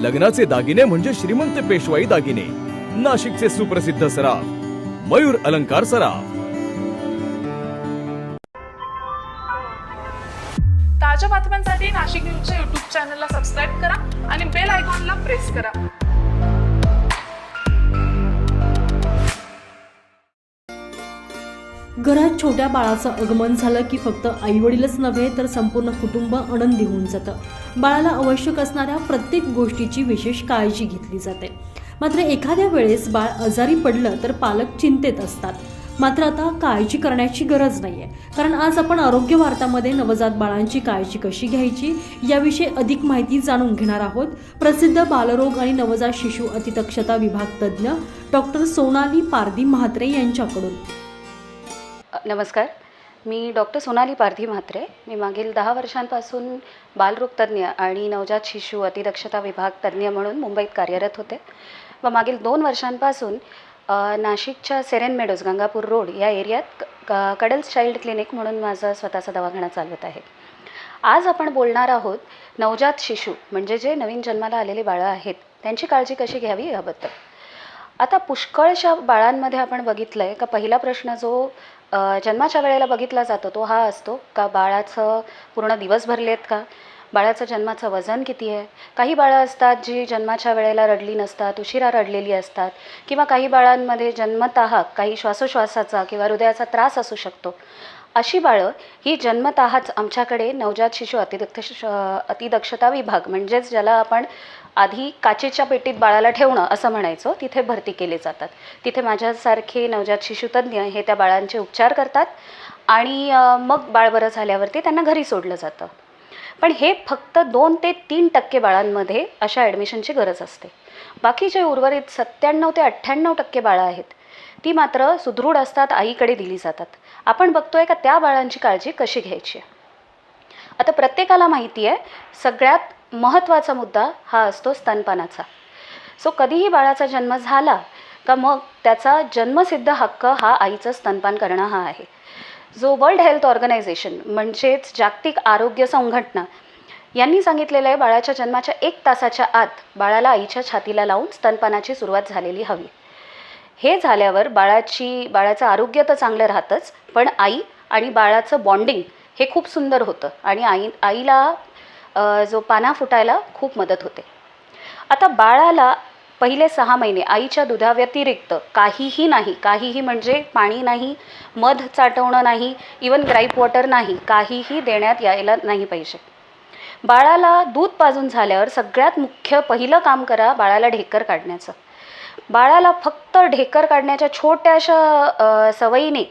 लग्नाचे दागिने म्हणजे श्रीमंत पेशवाई दागिने, नाशिकचे सुप्रसिद्ध सराफ मयूर अलंकार सराफ। ताज्या बातम्यांसाठी नाशिक न्यूजच्या यूट्यूब चॅनलला सबस्क्राईब करा आणि बेल आयकॉनला प्रेस करा। घरात छोट्या बाळाचं आगमन झालं की फक्त आईवडीलच नव्हे तर संपूर्ण कुटुंब आनंदी होऊन जातं। बाळाला आवश्यक असणाऱ्या प्रत्येक गोष्टीची विशेष काळजी घेतली जाते। मात्र एखाद्या वेळेस बाळ आजारी पडलं तर पालक चिंतेत असतात। मात्र आता काळजी करण्याची गरज नाहीये, कारण आज आपण आरोग्य वार्तामध्ये नवजात बाळांची काळजी कशी घ्यायची याविषयी अधिक माहिती जाणून घेणार आहोत। प्रसिद्ध बालरोग आणि नवजात शिशु अतिदक्षता विभाग तज्ज्ञ डॉक्टर सोनाली पारधी म्हात्रे यांच्याकडून। नमस्कार, मी डॉक्टर सोनाली पारधी म्हात्रे। मी मागील 10 वर्षांपासून बालरोग तज्ज्ञ आणि नवजात शिशु अतिदक्षता विभाग तज्ज्ञ म्हणून मुंबईत कार्यरत होते व मागील 2 वर्षांपासून नाशिकच्या सेरेन मेडोज गंगापूर रोड या एरियात कडल्स चाइल्ड क्लिनिक म्हणून माझा स्वतःचा दवाखाना चालवत आहे। आज आपण बोलणार आहोत नवजात शिशु म्हणजे जे नवीन जन्माला आलेले बाळं आहेत त्यांची काळजी कशी घ्यावी याबद्दल। आता पुष्कळशा बाळांमध्ये आपण बघितलं आहे का पहिला प्रश्न जो जन्माच्या वेळेला बघितला जातो तो हा असतो का बाळाचं पूर्ण दिवस भरलेत का, बाळाचं जन्माचं वजन किती आहे। काही बाळं असतात जी जन्माच्या वेळेला रडली नसतात, उशिरा रडलेली असतात, किंवा काही बाळांमध्ये जन्मतः काही श्वासोश्वासाचा किंवा हृदयाचा त्रास असू शकतो। अशी बाळं ही जन्मतःच आमच्याकडे नवजात शिशु अतिदक्षता विभाग म्हणजेच ज्याला आपण आधी काचेच्या पेटीत बाळाला ठेवणं असं म्हणायचो, तिथे भरती केले जातात। तिथे माझ्यासारखे नवजात शिशु तज्ज्ञ हे त्या बाळांचे उपचार करतात आणि मग बाळ बरं झाल्यावरती त्यांना घरी सोडलं जातं। पण हे फक्त 2 ते 3% बाळांमध्ये अशा ॲडमिशनची गरज असते। बाकी जे उर्वरित 97 ते 98% बाळं आहेत ती मात्र सुदृढ असतात, आईकडे दिली जातात। आपण बघतोय का त्या बाळांची काळजी कशी घ्यायची। आता प्रत्येकाला माहिती आहे सगळ्यात महत्त्वाचा मुद्दा हा असतो स्तनपानाचा। कधीही बाळाचा जन्म झाला का मग त्याचा जन्मसिद्ध हक्क हा आईचं स्तनपान करणं हा आहे। जो वर्ल्ड हेल्थ ऑर्गनायझेशन म्हणजेच जागतिक आरोग्य संघटना यांनी सांगितलेलं आहे बाळाच्या जन्माच्या 1 तासाच्या आत बाळाला आईच्या छातीला लावून स्तनपानाची सुरुवात झालेली हवी। हे झाल्यावर बाळाचं आरोग्य तर चांगलं राहतंच, पण आई आणि बाळाचं बॉन्डिंग हे खूप सुंदर होतं आणि आईला जो पाना फुटायला खूप मदत होते। आता बाळाला पहिले 6 महिने आईच्या दुधाव्यतिरिक्त काहीही नाही, काहीही म्हणजे पाणी नाही, मध चाटवणं नाही, इवन ग्राईप वॉटर नाही, काहीही देण्यात यायला नाही पाहिजे। बाळाला दूध पाजून झाल्यावर सगळ्यात मुख्य पहिलं काम करा बाळाला ढेकर काढण्याचं। बाळाला फक्त ढेकर काढण्याच्या छोट्याशा सवयीने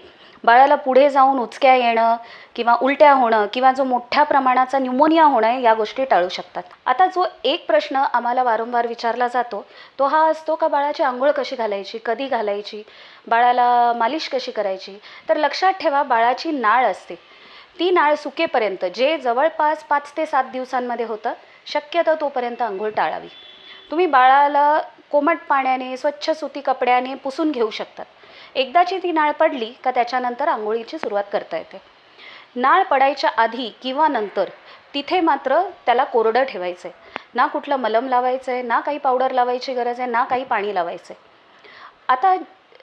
बाळाला पुढे जाऊन उचक्या येणं किंवा उलट्या होणं किंवा जो मोठ्या प्रमाणाचा न्यूमोनिया होणं या गोष्टी टाळू शकतात। आता जो एक प्रश्न आम्हाला वारंवार विचारला जातो तो हा असतो का बाळाची आंघोळ कशी घालायची, कधी घालायची, बाळाला मालिश कशी करायची। तर लक्षात ठेवा बाळाची नाळ असते ती नाळ सुकेपर्यंत जे जवळपास 5 ते 7 दिवसांमध्ये होतं शक्यतो तोपर्यंत आंघोळ टाळावी। तुम्ही बाळाला कोमट पाण्याने स्वच्छ सुती कपड्याने पुसून घेऊ शकतात। एकदाची ती नाळ पडली का त्याच्यानंतर आंघोळीची सुरुवात करता येते। नाळ पडायच्या आधी किंवा नंतर तिथे मात्र त्याला कोरडं ठेवायचं आहे, ना कुठलं मलम लावायचं आहे, ना काही पावडर लावायची गरज आहे, ना काही पाणी लावायचं आहे। आता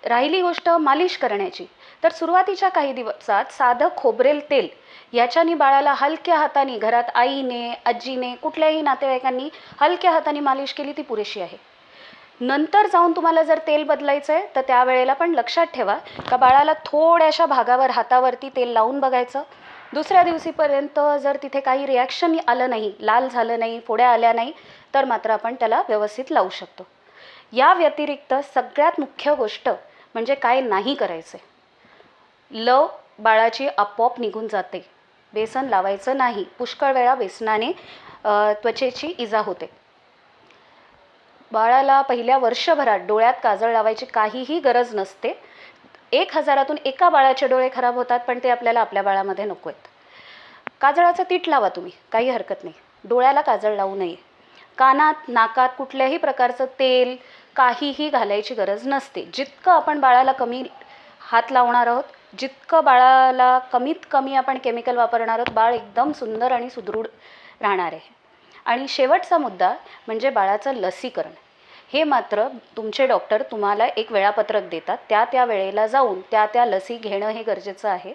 राहिली गोष्ट मालिश करण्याची, तर सुरुवातीच्या काही दिवसात साधं खोबरेल तेल याच्याने बाळाला हलक्या हाताने घरात आईने, आजीने, कुठल्याही नातेवाईकांनी हलक्या हाताने मालिश केली ती पुरेशी आहे। नंतर जाऊन तुम्हाला जर तेल बदलायचं आहे तर त्यावेळेला पण लक्षात ठेवा का बाळाला थोड्याशा भागावर हातावरती तेल लावून बघायचं। दुसऱ्या दिवशीपर्यंत जर तिथे काही रिॲक्शन आलं नाही, लाल झालं नाही, फोड्या आल्या नाही, तर मात्र आपण त्याला व्यवस्थित लावू शकतो। या व्यतिरिक्त सगळ्यात मुख्य गोष्ट म्हणजे काय नाही करायचं, लव बाळाची आपोआप निघून जाते। बेसन लावायचं नाही, पुष्कळ वेळा बेसनाने त्वचेची इजा होते। बाळाला पहिल्या वर्षभरात डोळ्यात काजळ लावायची काहीही गरज नसते। 1000तून एका बाळाचे डोळे खराब होतात, पण ते आपल्याला आपल्या बाळामध्ये नको आहेत। काजळाचं तीट लावा तुम्ही, काही हरकत नाही, डोळ्याला काजळ लावू नये। कानात नाकात कुठल्याही प्रकारचं तेल काहीही घालायची गरज नसते। जितकं आपण बाळाला कमी हात लावणार आहोत, जितकं बाळाला कमीत कमी आपण केमिकल वापरणार आहोत, बाळ एकदम सुंदर आणि सुदृढ राहणार आहे। आणि शेवटचा मुद्दा म्हणजे बाळाचं लसीकरण. हे मात्र तुमचे डॉक्टर तुम्हाला एक वेळापत्रक देतात, त्या वेळेला जाऊन त्या लसी घेणं हे गरजेचं आहे.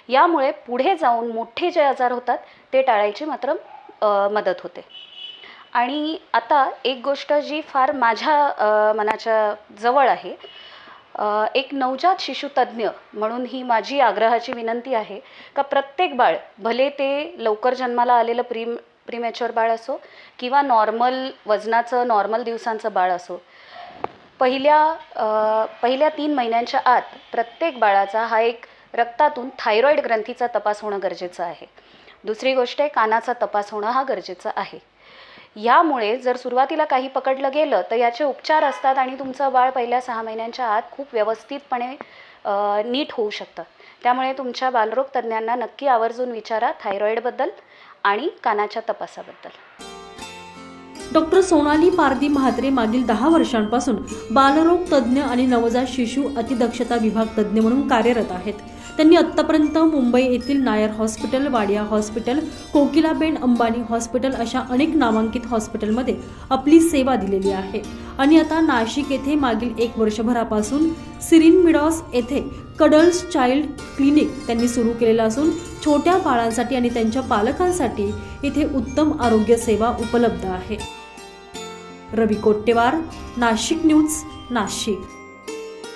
यामुळे पुढे जाऊन मोठे जे आजार होतात ते टाळायची मात्र मदत होते. आणि आता एक गोष्ट जी फार माझ्या मनाच्या जवळ आहे, एक नवजात शिशुतज्ञ म्हणून ही माझी आग्रहाची विनंती आहे का प्रत्येक बाळ, भले ते लवकर जन्माला आलेलं प्रीमॅच्युअर बाळ असो किंवा नॉर्मल वजनाचं नॉर्मल दिवसांचं बाळ असो, पहिल्या 3 महिन्यांच्या आत प्रत्येक बाळाचा हा एक रक्तातून थायरॉईड ग्रंथीचा तपास होणं गरजेचं आहे. दुसरी गोष्ट आहे, कानाचा तपास होणं हा गरजेचं आहे. यामुळे जर सुरुवातीला काही पकडलं गेलं तर याचे उपचार असतात आणि तुमचं बाळ पहिल्या 6 महिन्यांच्या आत खूप व्यवस्थितपणे नीट होऊ शकतं. त्यामुळे तुमच्या बालरोग तज्ज्ञांना नक्की आवर्जून विचारा थायरॉईडबद्दल आणि कानाच्या तपासाबद्दल. डॉक्टर सोनाली पारधी म्हात्रे मागील 10 वर्षांपासून बालरोग तज्ज्ञ आणि नवजात शिशु अतिदक्षता विभाग तज्ज्ञ म्हणून कार्यरत आहेत. त्यांनी आत्तापर्यंत मुंबई येथील Nair hospital, Wadia hospital, Kokilaben Ambani hospital अशा अनेक नामांकित हॉस्पिटलमध्ये आपली सेवा दिलेली आहे. आणि आता नाशिक येथे मागील 1 वर्षभरापासून सिरिन मिडॉस येथे कडल्स चाइल्ड क्लिनिक त्यांनी सुरू केलेलं असून छोट्या बाळांसाठी आणि त्यांच्या पालकांसाठी इथे उत्तम आरोग्य सेवा उपलब्ध आहे. रवी कोट्टेवार, नाशिक न्यूज, नाशिक.